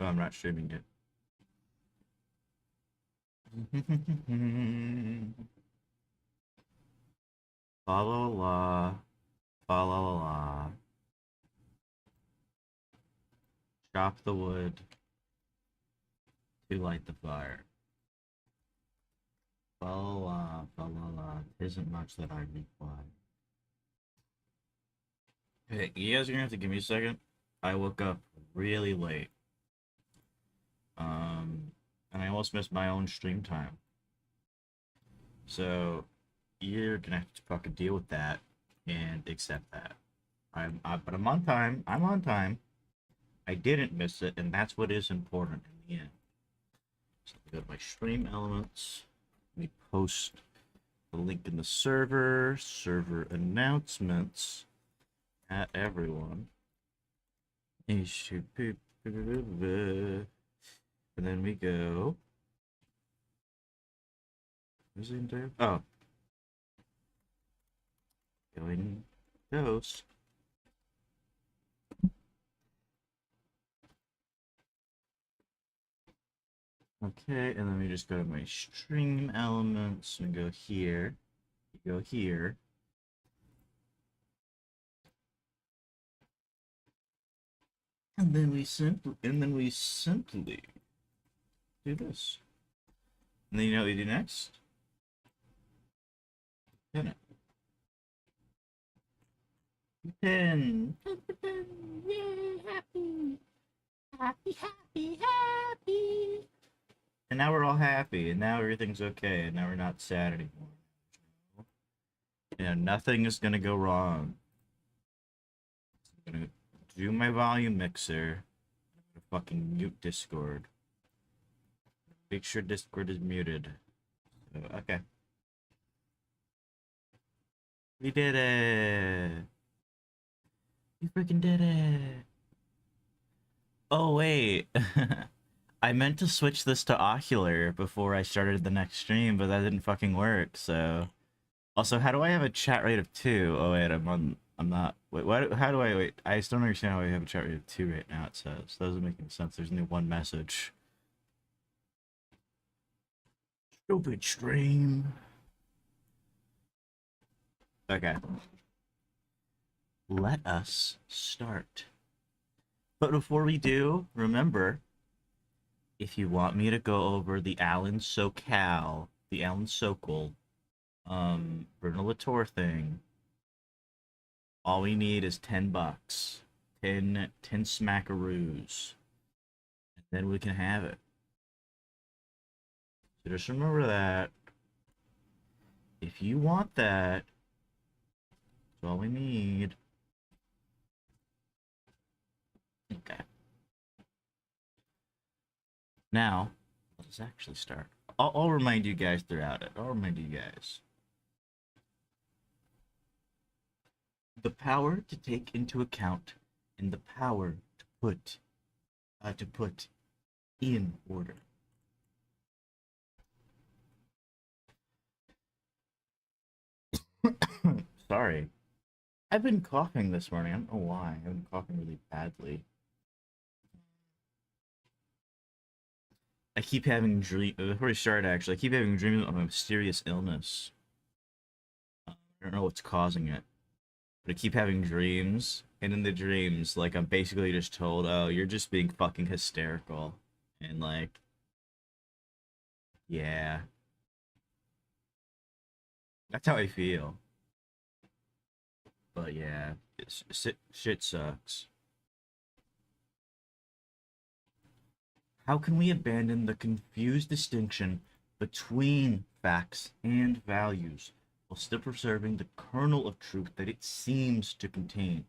I'm not streaming it. La la la. La la la la. Chop the wood to light the fire. La la la la la. Isn't much that I require. Hey, you guys are gonna have to give me a second. I woke up really late. And I almost missed my own stream time. So you're gonna have to fucking deal with that and accept that. But I'm on time. I'm on time. I didn't miss it, and that's what is important in the end. So let me go to my stream elements. Let me post the link in the server announcements at everyone. And then we go. Who's in there? Oh. Going ghost. Okay, and then we just go to my stream elements and go here. You go here. And then we simply do this. And then you know what we do next? Pin it. Pin. Yay, happy. Happy, happy, happy. And now we're all happy, and now everything's okay, and now we're not sad anymore. You know, nothing is gonna go wrong. I'm gonna do my volume mixer. I'm gonna fucking mute Discord. Make sure Discord is muted. So, okay. We did it! We freaking did it! Oh, wait. I meant to switch this to ocular before I started the next stream, but that didn't fucking work, so... Also, how do I have a chat rate of 2? Oh, wait, I'm not... Wait, what? How do I... Wait, I still don't understand how I have a chat rate of 2 right now, it says. That doesn't make any sense. There's only one message. Stupid stream. Okay. Let us start. But before we do, remember, if you want me to go over the Alan Sokal, the Alan Sokol, Bruno Latour thing, all we need is $10. 10 smackaroos. And then we can have it. So just remember that. If you want that, that's all we need. Okay. Now, let's actually start. I'll remind you guys throughout it. I'll remind you guys. The power to take into account and the power to put in order. Sorry. I've been coughing this morning. I don't know why. I've been coughing really badly. I keep having dreams. Before we start, actually, I keep having dreams of a mysterious illness. I don't know what's causing it, but I keep having dreams, and in the dreams, like, I'm basically just told, "Oh, you're just being fucking hysterical," and like, yeah, that's how I feel. But yeah, shit sucks. How can we abandon the confused distinction between facts and values while still preserving the kernel of truth that it seems to contain?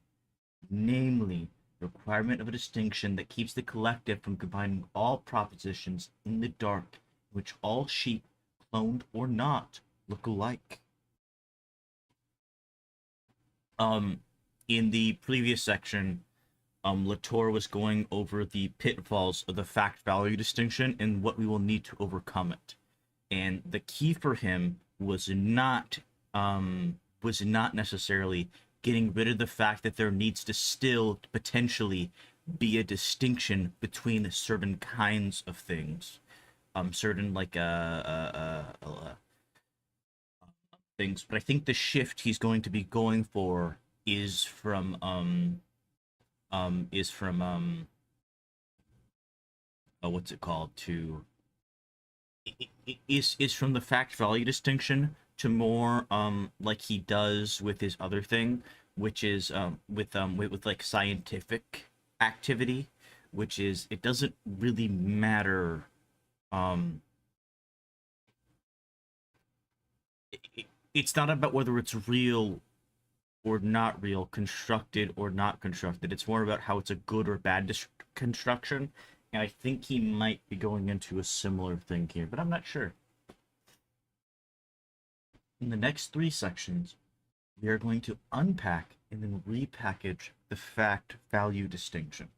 Namely, the requirement of a distinction that keeps the collective from combining all propositions in the dark, in which all sheep, cloned or not, look alike. In the previous section, Latour was going over the pitfalls of the fact-value distinction and what we will need to overcome it. And the key for him was not necessarily getting rid of the fact that there needs to still potentially be a distinction between certain kinds of things, certain like things. But I think the shift he's going to be going for is from is from what's it called to is from the fact value distinction to more like he does with his other thing, which is with like scientific activity, which is it doesn't really matter um it's not about whether it's real or not real, constructed or not constructed. It's more about how it's a good or bad construction. And I think he might be going into a similar thing here, but I'm not sure. In the next three sections, we are going to unpack and then repackage the fact value distinction.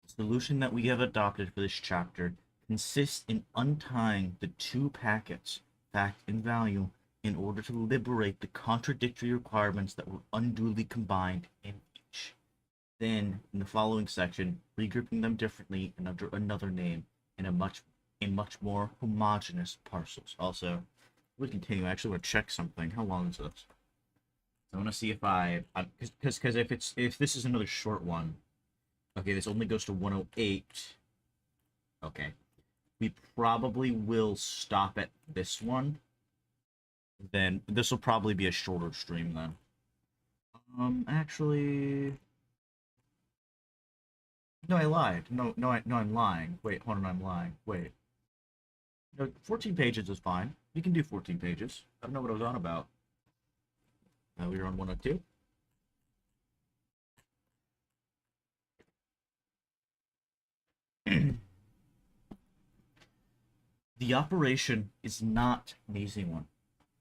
The solution that we have adopted for this chapter consists in untying the two packets, fact and value, in order to liberate the contradictory requirements that were unduly combined in each. Then, in the following section, regrouping them differently and under another name in much more homogeneous parcels. Also, we continue. I actually want to check something. How long is this? I want to see if because if this is another short one, okay, this only goes to 108. Okay, we probably will stop at this one. Then this will probably be a shorter stream then. Actually, no, I lied. No, I'm lying. Wait, hold on, I'm lying. Wait. No, 14 pages is fine. You can do 14 pages. I don't know what I was on about. We were on 102. The operation is not an easy one,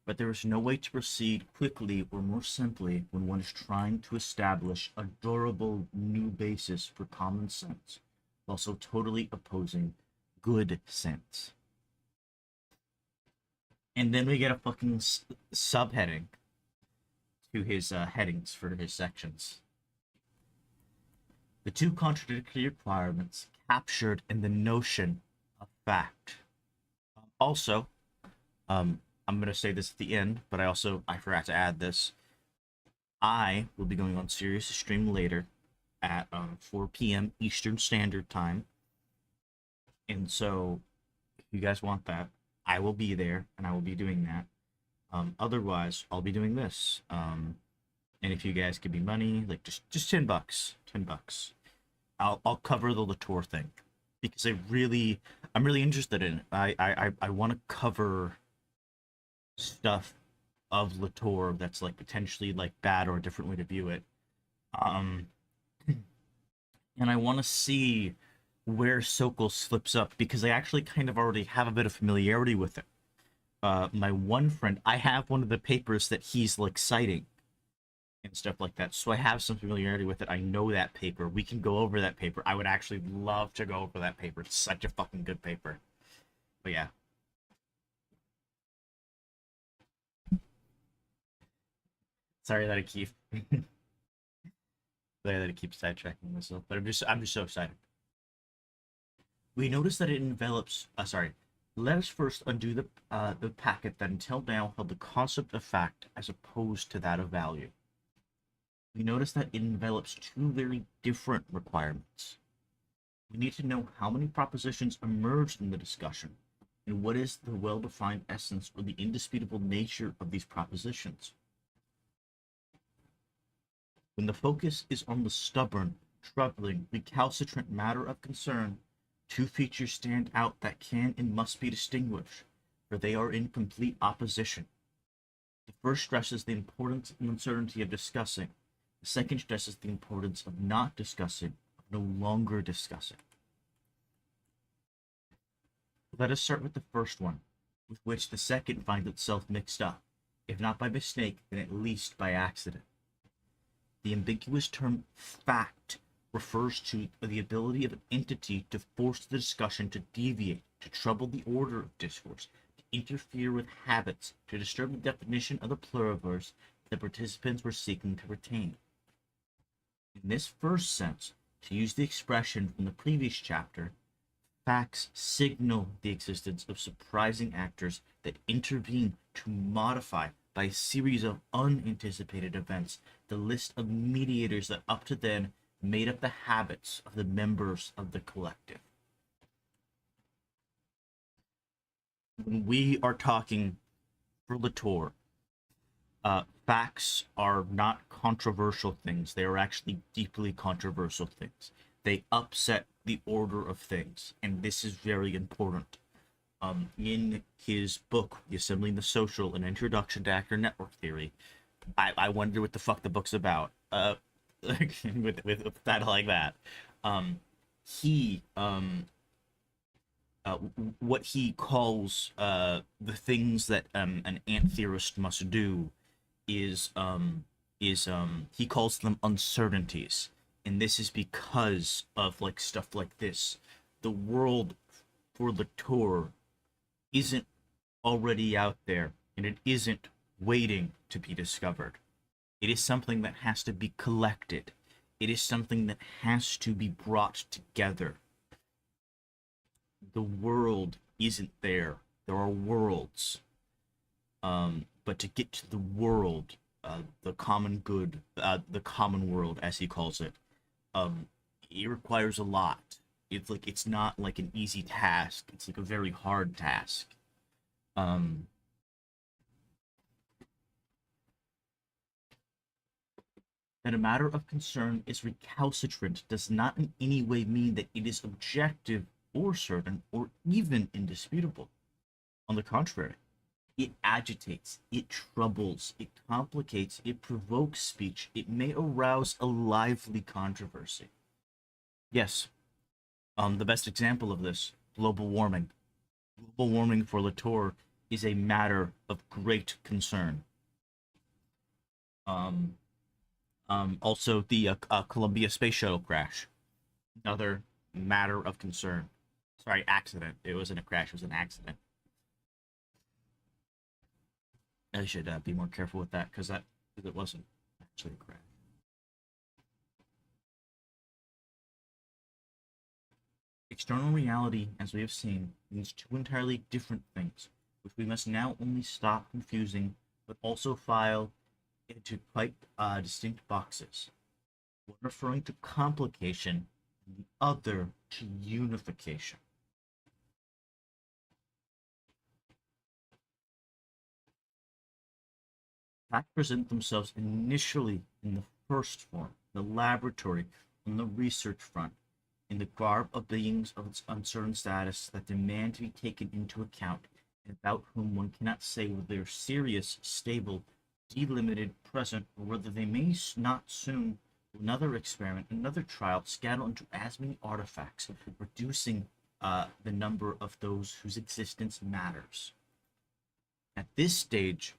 but there is no way to proceed quickly or more simply when one is trying to establish a durable new basis for common sense, while so totally opposing good sense. And then we get a fucking subheading to his headings for his sections. The two contradictory requirements captured in the notion of fact. Also, I'm going to say this at the end, but I forgot to add this. I will be going on Sirius stream later at 4 p.m. Eastern Standard Time. And so, if you guys want that, I will be there, and I will be doing that. Otherwise, I'll be doing this. And if you guys give me money, like just $10, $10, I'll cover the Latour thing because I'm really interested in it. I want to cover stuff of Latour that's like potentially like bad or a different way to view it. And I want to see where Sokol slips up because I actually kind of already have a bit of familiarity with it. My one friend, I have one of the papers that he's like citing and stuff like that, so I have some familiarity with it. I know that paper. We can go over that paper. I would actually love to go over that paper. It's such a fucking good paper. But yeah. Sorry that I keep sidetracking myself, but I'm just so excited. We notice that it envelops. Let us first undo the packet that until now held the concept of fact as opposed to that of value. We notice that it envelops two very different requirements. We need to know how many propositions emerged in the discussion, and what is the well-defined essence or the indisputable nature of these propositions. When the focus is on the stubborn, troubling, recalcitrant matter of concern, two features stand out that can and must be distinguished, for they are in complete opposition. The first stresses the importance and uncertainty of discussing. The second stresses the importance of not discussing, of no longer discussing. Let us start with the first one, with which the second finds itself mixed up, if not by mistake, then at least by accident. The ambiguous term fact refers to the ability of an entity to force the discussion to deviate, to trouble the order of discourse, to interfere with habits, to disturb the definition of the pluriverse the participants were seeking to retain. In this first sense, To use the expression from the previous chapter, facts signal the existence of surprising actors that intervene to modify, by a series of unanticipated events, the list of mediators that up to then made up the habits of the members of the collective. When we are talking for Latour, facts are not controversial things. They are actually deeply controversial things. They upset the order of things, and this is very important. In his book, The Assembling the Social, An Introduction to Actor Network Theory, I wonder what the fuck the book's about. With a title like that, he what he calls the things that an ant theorist must do is he calls them uncertainties, and this is because of like stuff like this. The world for Latour isn't already out there, and it isn't waiting to be discovered. It is something that has to be collected. It is something that has to be brought together. The world isn't there. There are worlds. But to get to the world, the common good, the common world, as he calls it, it requires a lot. It's not like an easy task. It's like a very hard task. That a matter of concern is recalcitrant does not in any way mean that it is objective or certain or even indisputable. On the contrary, it agitates, it troubles, it complicates, it provokes speech, it may arouse a lively controversy. Yes, the best example of this, global warming. Global warming for Latour is a matter of great concern. Also, the Columbia Space Shuttle crash, another matter of concern. Sorry, accident. It wasn't a crash, it was an accident. I should be more careful with that because it wasn't actually a crash. External reality, as we have seen, means two entirely different things, which we must now only stop confusing, but also file into quite distinct boxes. One referring to complication, and the other to unification. Facts present themselves initially in the first form, the laboratory, on the research front, in the garb of beings of its uncertain status that demand to be taken into account, and about whom one cannot say whether they are serious, stable, delimited, present, or whether they may not soon, another experiment, another trial, scatter into as many artifacts, reducing the number of those whose existence matters. At this stage,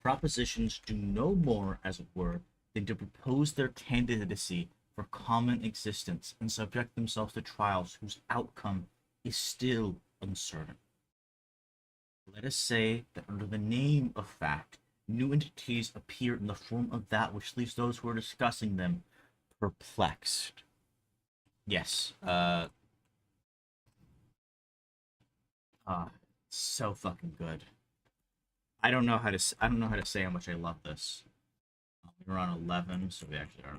propositions do no more, as it were, than to propose their candidacy for common existence and subject themselves to trials whose outcome is still uncertain. Let us say that under the name of fact, new entities appear in the form of that which leaves those who are discussing them perplexed. Yes, so fucking good. I don't know how to say how much I love this. We're on 11, so we actually are.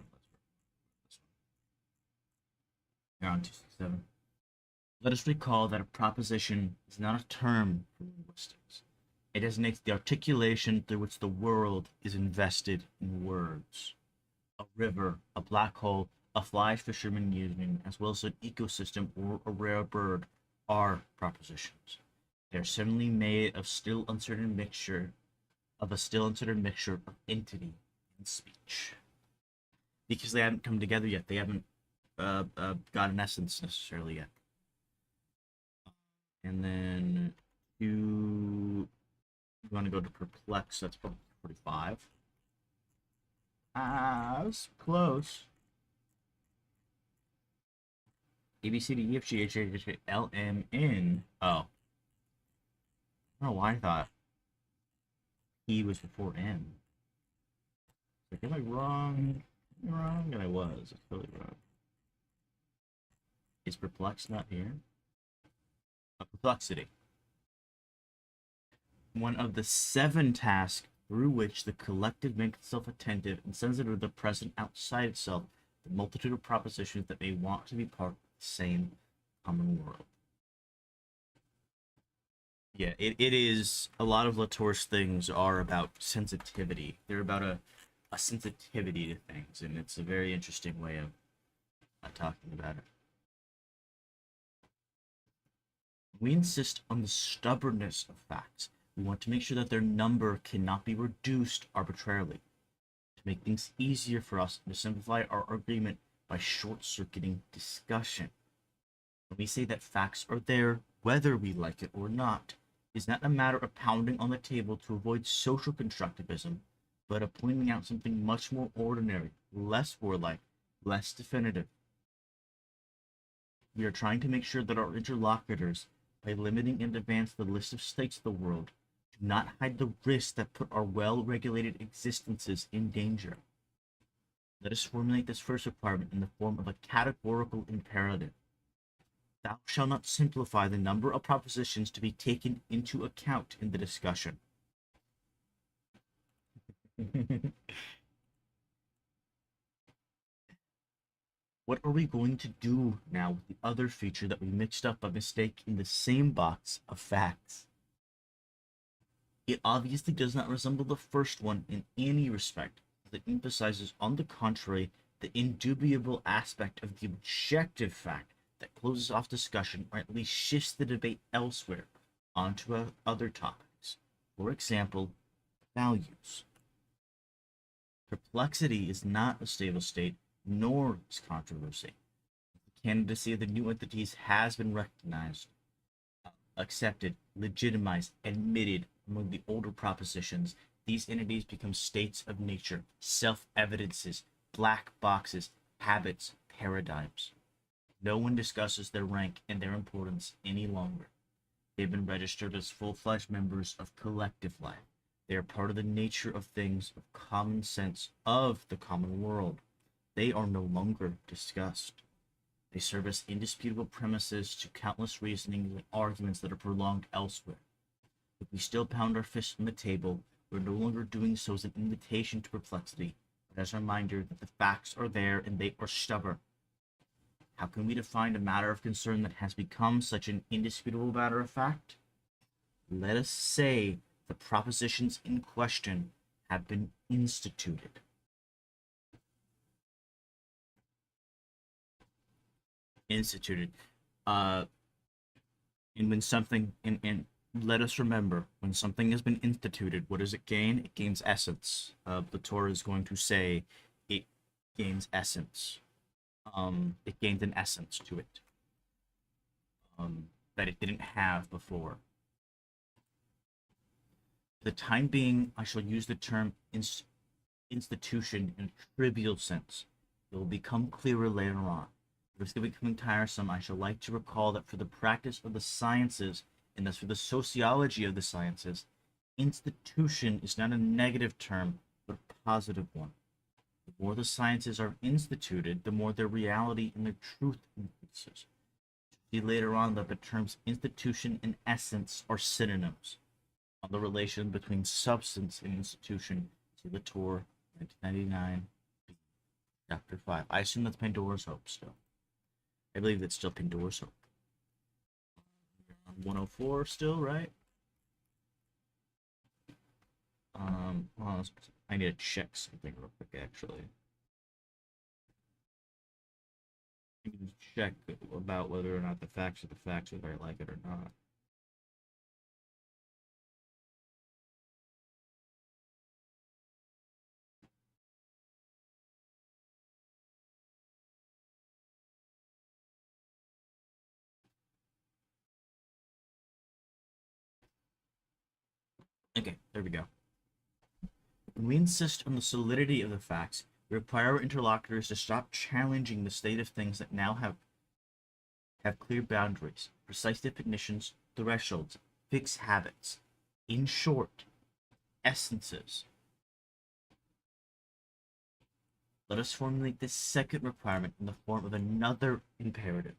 We're on 267. Let us recall that a proposition is not a term for linguistics. It designates the articulation through which the world is invested in words. A river, a black hole, a fly fisherman union, as well as an ecosystem or a rare bird, are propositions. They are suddenly made of a still uncertain mixture of entity and speech. Because they haven't come together yet, they haven't got an essence necessarily yet. And then you want to go to perplex, that's probably 45. That's close. A, B, C, D, E, F, G, H, I, J, K, L, M, N. Oh. I don't know why I thought E was before M. Like, am I wrong? Am I wrong? And I was. It's totally wrong. Is perplex not here? A perplexity. One of the 7 tasks through which the collective makes itself attentive and sensitive to the present outside itself, the multitude of propositions that may want to be part of the same common world. Yeah, it is. A lot of Latour's things are about sensitivity. They're about a sensitivity to things, and it's a very interesting way of talking about it. We insist on the stubbornness of facts. We want to make sure that their number cannot be reduced arbitrarily. To make things easier for us and to simplify our argument by short-circuiting discussion. When we say that facts are there, whether we like it or not, is not a matter of pounding on the table to avoid social constructivism, but of pointing out something much more ordinary, less warlike, less definitive. We are trying to make sure that our interlocutors, by limiting in advance the list of states of the world, do not hide the risks that put our well-regulated existences in danger. Let us formulate this first requirement in the form of a categorical imperative. Thou shalt not simplify the number of propositions to be taken into account in the discussion. What are we going to do now with the other feature that we mixed up by mistake in the same box of facts? It obviously does not resemble the first one in any respect. It emphasizes, on the contrary, the indubitable aspect of the objective fact that closes off discussion, or at least shifts the debate elsewhere onto other topics. For example, values. Perplexity is not a stable state, nor is controversy. The candidacy of the new entities has been recognized, accepted, legitimized, admitted among the older propositions. These entities become states of nature, self-evidences, black boxes, habits, paradigms. No one discusses their rank and their importance any longer. They've been registered as full-fledged members of collective life. They are part of the nature of things, of common sense, of the common world. They are no longer discussed. They serve as indisputable premises to countless reasonings and arguments that are prolonged elsewhere. If we still pound our fists on the table, we're no longer doing so as an invitation to perplexity, but as a reminder that the facts are there and they are stubborn. How can we define a matter of concern that has become such an indisputable matter of fact? Let us say the propositions in question have been instituted. Instituted. And when something, and let us remember, when something has been instituted, what does it gain? It gains essence. The Torah is going to say it gains essence. It gains an essence to it that it didn't have before. For the time being, I shall use the term institution in a trivial sense. It will become clearer later on. If it's becoming tiresome, I shall like to recall that for the practice of the sciences, and thus for the sociology of the sciences, institution is not a negative term, but a positive one. The more the sciences are instituted, the more their reality and their truth increases. See later on that the terms institution and essence are synonyms. On the relation between substance and institution, see Latour, 1999, Chapter 5. I assume that's Pandora's Hope still. I believe that's still Pandora's Hope. 104 still, right? Well, I need to check something real quick, actually. I need to check about whether or not the facts are the facts, whether I like it or not. Okay, there we go. When we insist on the solidity of the facts, we require our interlocutors to stop challenging the state of things that now have clear boundaries, precise definitions, thresholds, fixed habits. In short, essences. Let us formulate this second requirement in the form of another imperative.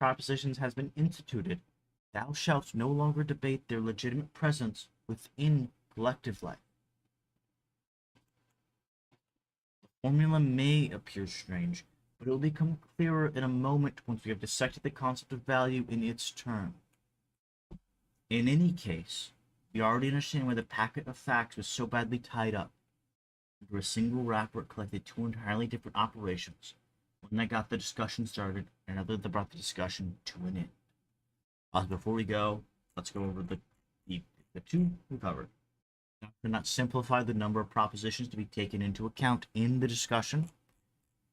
propositions has been instituted, thou shalt no longer debate their legitimate presence within collective life. The formula may appear strange, but it will become clearer in a moment once we have dissected the concept of value in its turn. In any case, we already understand why the packet of facts was so badly tied up. Under a single wrapper, it collected two entirely different operations. One that got the discussion started, and another that brought the discussion to an end. Before we go, let's go over the two we covered. To not simplify the number of propositions to be taken into account in the discussion,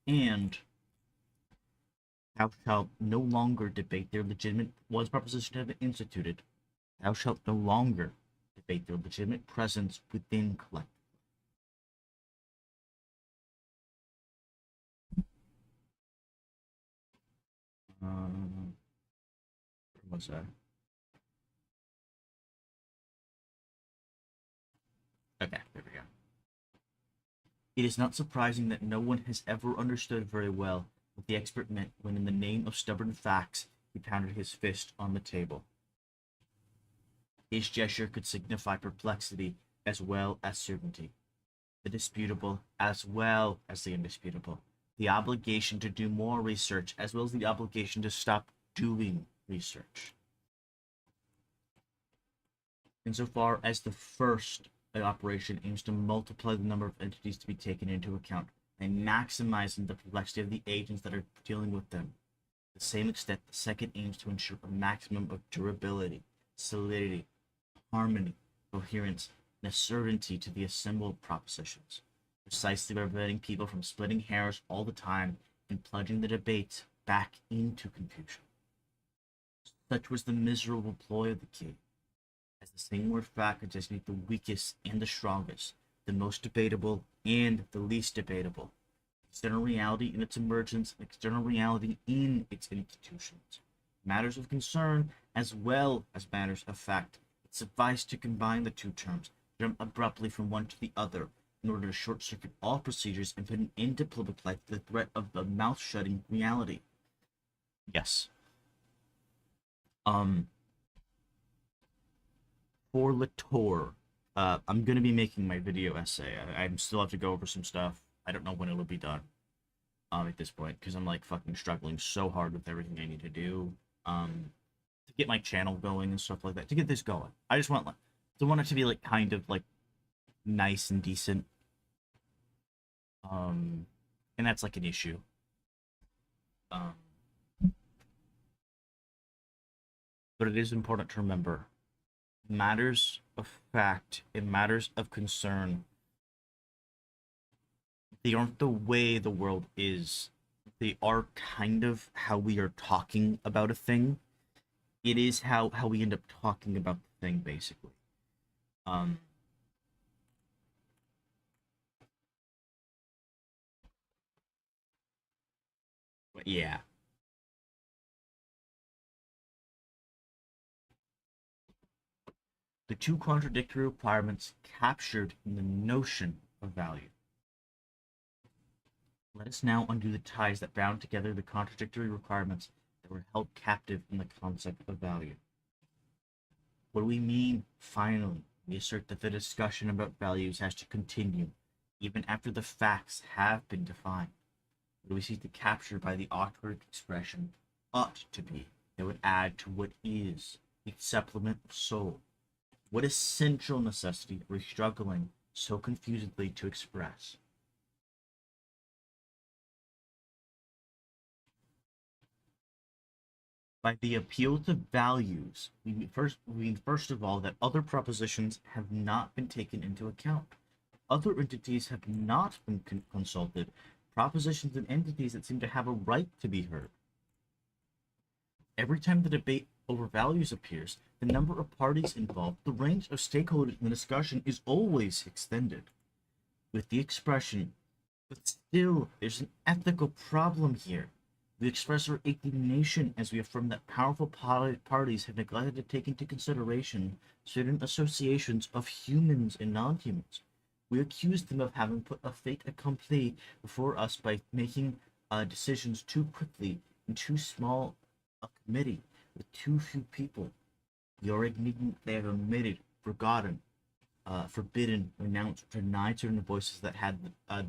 and thou shalt no longer debate their legitimate was proposition have been instituted. Thou shalt no longer debate their legitimate presence within collective. Where was that? Okay, there we go. It is not surprising that no one has ever understood very well what the expert meant when, in the name of stubborn facts, he pounded his fist on the table. His gesture could signify perplexity as well as certainty, the disputable as well as the indisputable, the obligation to do more research as well as the obligation to stop doing research. Insofar as the first operation aims to multiply the number of entities to be taken into account and maximizing the complexity of the agents that are dealing with them, to the same extent the second aims to ensure a maximum of durability, solidity, harmony, coherence, and a certainty to the assembled propositions, precisely by preventing people from splitting hairs all the time and plunging the debate back into confusion. Such was the miserable ploy of the key. As the same word fact could designate the weakest and the strongest, the most debatable and the least debatable, external reality in its emergence and external reality in its institutions, matters of concern as well as matters of fact. It sufficed to combine the two terms, jump abruptly from one to the other, in order to short-circuit all procedures and put an end to public life to the threat of the mouth-shutting reality. Yes. For Latour, I'm going to be making my video essay. I still have to go over some stuff. I don't know when it'll be done at this point, because I'm like fucking struggling so hard with everything I need to do to get my channel going and stuff like that, to get this going. I just want it to be like kind of like nice and decent. And that's like an issue. But it is important to remember matters of fact and matters of concern, they aren't the way the world is. They are kind of how we are talking about a thing. It is how we end up talking about the thing, basically. But yeah. The two contradictory requirements captured in the notion of value. Let us now undo the ties that bound together the contradictory requirements that were held captive in the concept of value. What do we mean, finally? We assert that the discussion about values has to continue, even after the facts have been defined. What do we seek to capture by the awkward expression, ought to be, that would add to what is, a supplement of soul? What essential necessity are we struggling so confusedly to express? By the appeal to values, we mean first of all that other propositions have not been taken into account. Other entities have not been consulted, propositions and entities that seem to have a right to be heard. Every time the debate over values appears, the number of parties involved, the range of stakeholders in the discussion is always extended. With the expression, but still, there's an ethical problem here. We express our indignation as we affirm that powerful parties have neglected to take into consideration certain associations of humans and non-humans. We accuse them of having put a fait accompli before us by making decisions too quickly in too small a committee with too few people. The indignant they have omitted, forgotten, forbidden, renounced, denied certain voices that had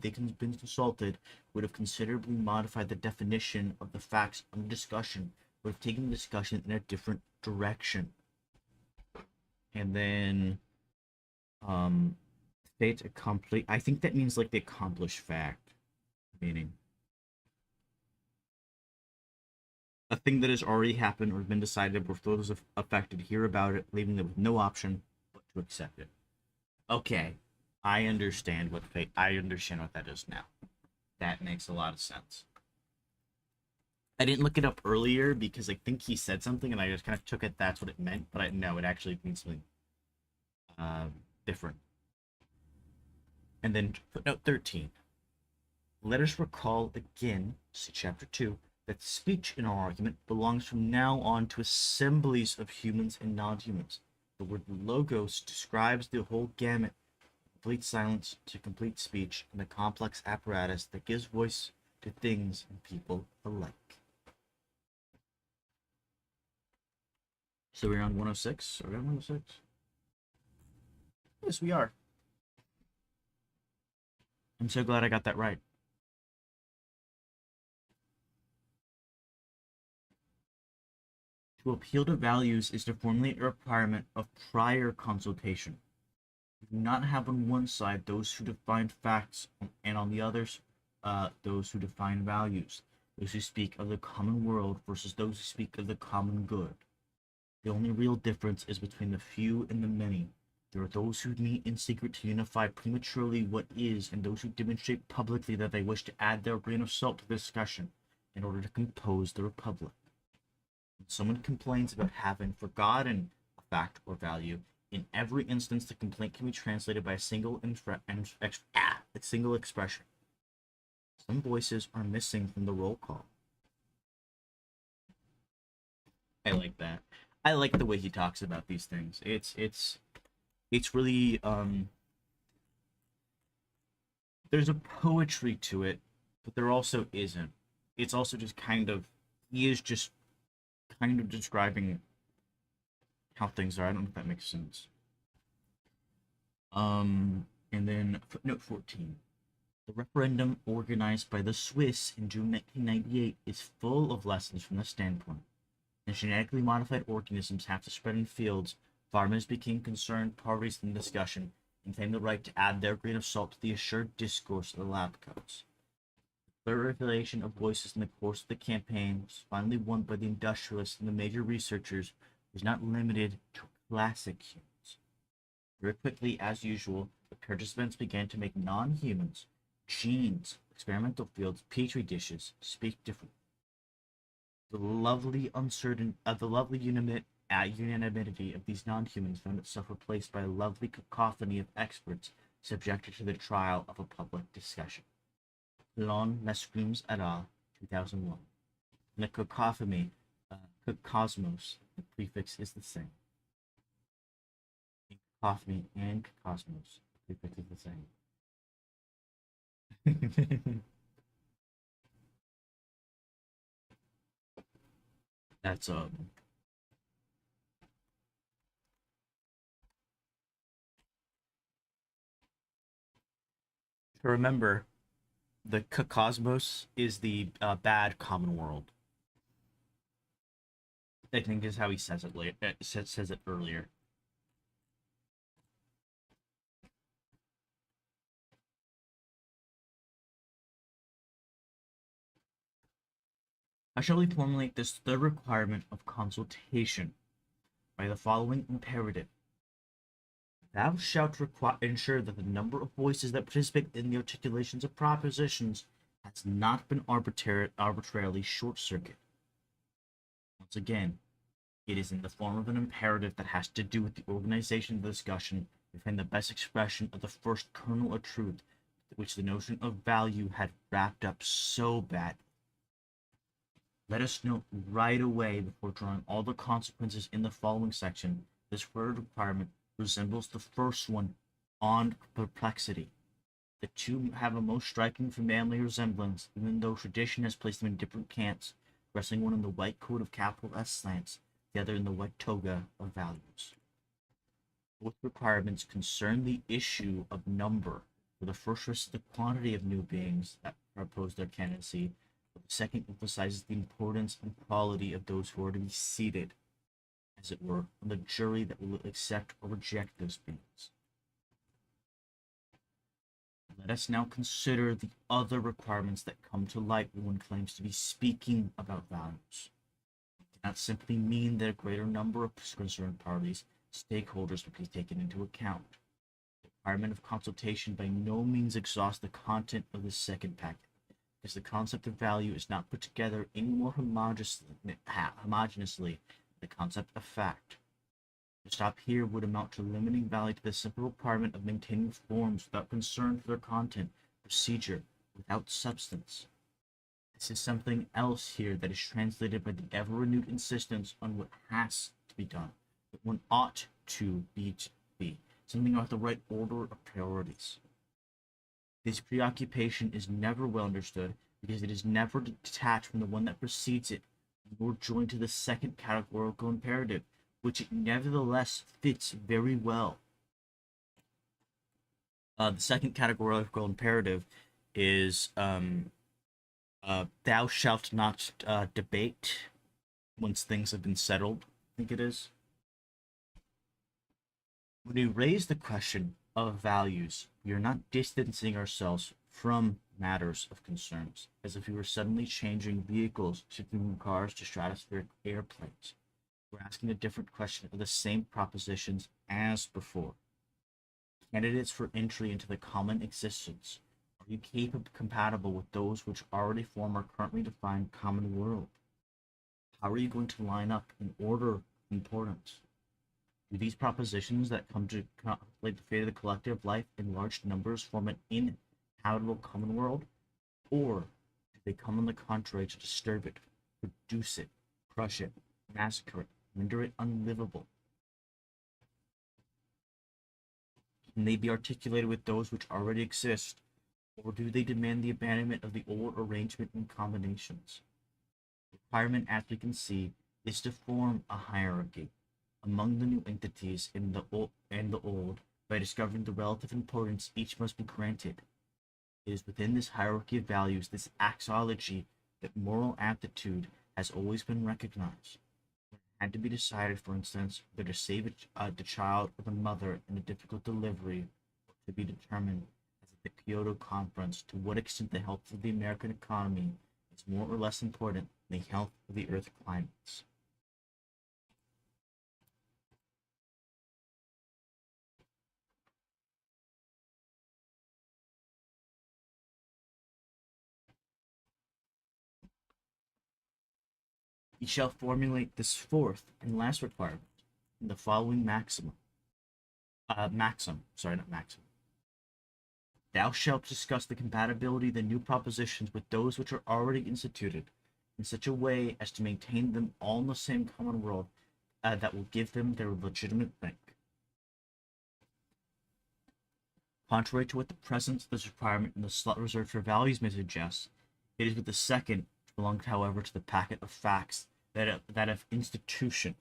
they been consulted would have considerably modified the definition of the facts under discussion, would have taken the discussion in a different direction. And then state accompli I think that means like the accomplished fact, meaning a thing that has already happened or been decided before those affected hear about it, leaving them with no option but to accept it. Okay, I understand what that is now. That makes a lot of sense. I didn't look it up earlier because I think he said something and I just kind of took it that's what it meant, but no, it actually means something different. And then footnote 13. Let us recall again, see chapter 2, that speech in our argument belongs from now on to assemblies of humans and non-humans. The word logos describes the whole gamut, complete silence to complete speech, and the complex apparatus that gives voice to things and people alike. So we're on 106? Are we on 106? Yes, we are. I'm so glad I got that right. To appeal to values is to formulate a requirement of prior consultation. We do not have on one side those who define facts, and on the others, those who define values. Those who speak of the common world versus those who speak of the common good. The only real difference is between the few and the many. There are those who meet in secret to unify prematurely what is, and those who demonstrate publicly that they wish to add their grain of salt to the discussion in order to compose the republic. When someone complains about having forgotten a fact or value, in every instance the complaint can be translated by a single expression. Some voices are missing from the roll call. I like that. I like the way he talks about these things. It's really there's a poetry to it, but there also isn't. It's also just he is just kind of describing how things are. I don't know if that makes sense. And then footnote 14. The referendum organized by the Swiss in June 1998 is full of lessons from this standpoint. As genetically modified organisms have to spread in fields, farmers became concerned parties in the discussion and claimed the right to add their grain of salt to the assured discourse of the lab coats. The regulation of voices in the course of the campaign was finally won by the industrialists and the major researchers, was not limited to classic humans. Very quickly, as usual, the participants began to make non-humans, genes, experimental fields, petri dishes, speak differently. The lovely unanimity of these non-humans found itself replaced by a lovely cacophony of experts subjected to the trial of a public discussion. Lon Lescrumes et al., 2001. In the cacophony, cosmos, the prefix is the same. In cacophony and cosmos, the prefix is the same. That's remember, the cosmos is the bad common world. I think is how he says it later. Says it earlier. I shall formulate this third requirement of consultation by the following imperative. Thou shalt ensure that the number of voices that participate in the articulations of propositions has not been arbitrarily short-circuited. Once again, it is in the form of an imperative that has to do with the organization of the discussion to find the best expression of the first kernel of truth, which the notion of value had wrapped up so bad. Let us note right away, before drawing all the consequences in the following section, this third requirement resembles the first one on perplexity. The two have a most striking family resemblance, even though tradition has placed them in different camps. resting one in the white coat of capital S slants, the other in the white toga of values. Both requirements concern the issue of number, for the first lists the quantity of new beings that propose their candidacy, but the second emphasizes the importance and quality of those who are to be seated, as it were, on the jury that will accept or reject those beings. Let us now consider the other requirements that come to light when one claims to be speaking about values. It cannot simply mean that a greater number of concerned parties, stakeholders, will be taken into account. The requirement of consultation by no means exhausts the content of the second packet, because the concept of value is not put together any more homogeneously than the concept of fact. To stop here would amount to limiting value to the simple requirement of maintaining forms without concern for their content, procedure without substance. This is something else here that is translated by the ever-renewed insistence on what has to be done, what one ought to be, something about the right order of priorities. This preoccupation is never well understood because it is never detached from the one that precedes it, nor joined to the second categorical imperative, which it nevertheless fits very well. The second categorical imperative is thou shalt not debate once things have been settled, I think it is. When we raise the question of values, we are not distancing ourselves from matters of concerns, as if we were suddenly changing vehicles, shifting from cars to stratospheric airplanes. We're asking a different question of the same propositions as before. Candidates for entry into the common existence, are you compatible with those which already form our currently defined common world? How are you going to line up in order of importance? Do these propositions that come to contemplate the fate of the collective life in large numbers form an inhabitable common world? Or do they come on the contrary to disturb it, reduce it, crush it, massacre it, render it unlivable? Can they be articulated with those which already exist, or do they demand the abandonment of the old arrangement and combinations? The requirement, as we can see, is to form a hierarchy among the new entities in the old. By discovering the relative importance each must be granted. It is within this hierarchy of values, this axiology, that moral aptitude has always been recognized. When it had to be decided, for instance, whether to save the child or the mother in a difficult delivery, or to be determined, as at the Kyoto Conference, to what extent the health of the American economy is more or less important than the health of the Earth climates. We shall formulate this fourth and last requirement in the following maxim. Not maxim. Thou shalt discuss the compatibility of the new propositions with those which are already instituted in such a way as to maintain them all in the same common world that will give them their legitimate rank. Contrary to what the presence of this requirement in the slot reserved for values may suggest, it is with the second, which belongs, however, to the packet of facts, that of institution,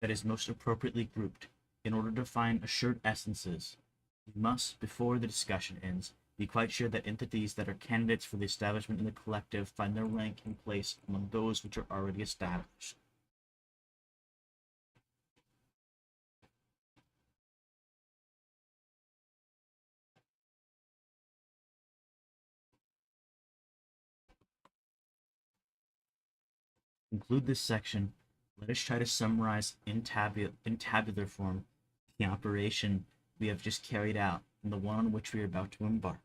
that is most appropriately grouped. In order to find assured essences, we must, before the discussion ends, be quite sure that entities that are candidates for the establishment in the collective find their rank and place among those which are already established. To conclude this section, let us try to summarize in tabular form the operation we have just carried out and the one on which we are about to embark.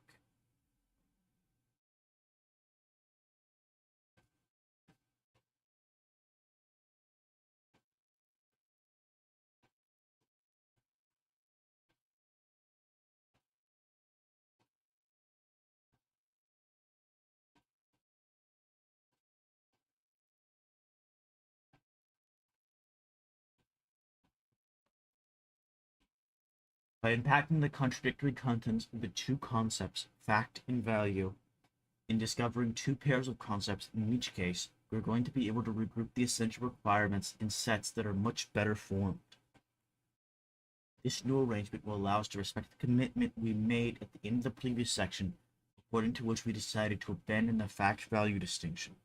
By unpacking the contradictory contents of the two concepts, fact and value, In discovering two pairs of concepts in each case, we're going to be able to regroup the essential requirements in sets that are much better formed. This new arrangement will allow us to respect the commitment we made at the end of the previous section, according to which we decided to abandon the fact-value distinction,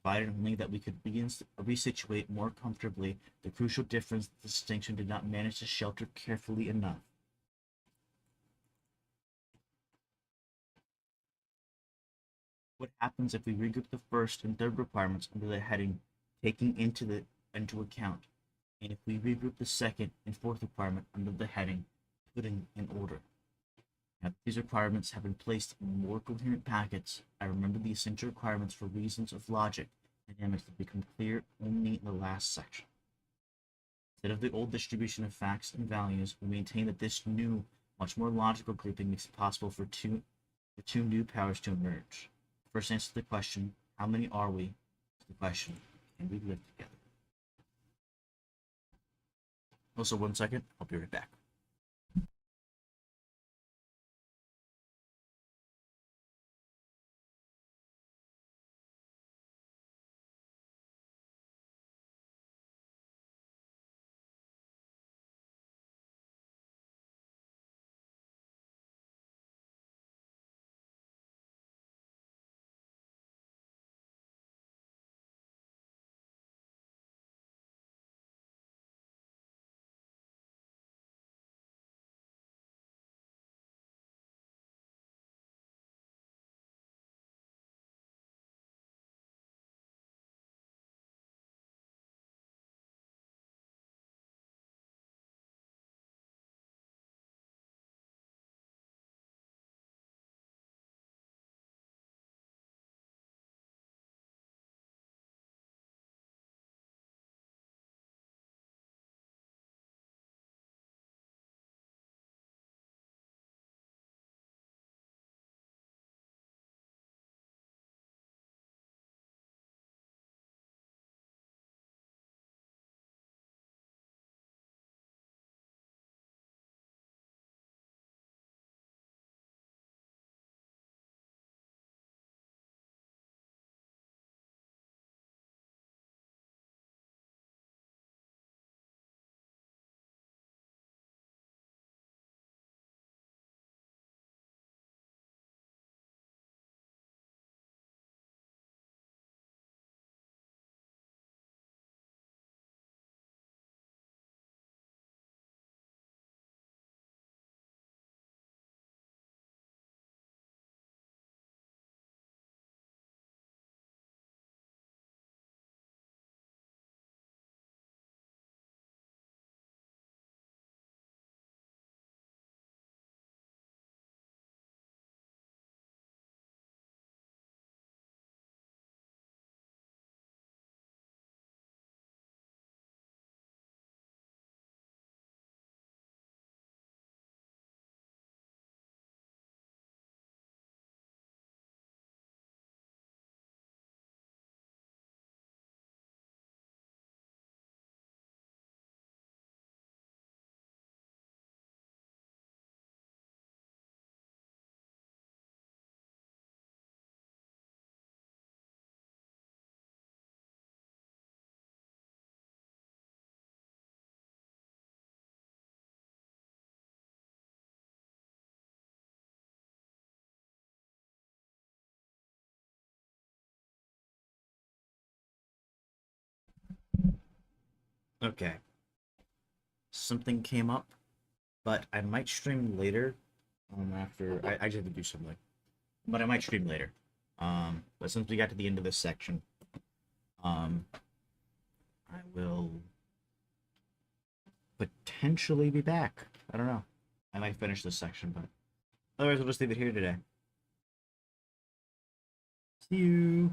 provided only that we could resituate more comfortably the crucial difference that the distinction did not manage to shelter carefully enough. What happens if we regroup the first and third requirements under the heading taking into account, and if we regroup the second and fourth requirement under the heading putting in order? Now, these requirements have been placed in more coherent packets. I remember the essential requirements for reasons of logic and dynamics that become clear only in the last section. Instead of the old distribution of facts and values, we maintain that this new, much more logical grouping makes it possible for two new powers to emerge. First answer to the question, how many are we? To the question, can we live together? Also, 1 second, I'll be right back. Okay, something came up, but I might stream later. After I just have to do something, but I might stream later. But since we got to the end of this section, I will potentially be back. I don't know. I might finish this section, but otherwise, we'll just leave it here today. See you.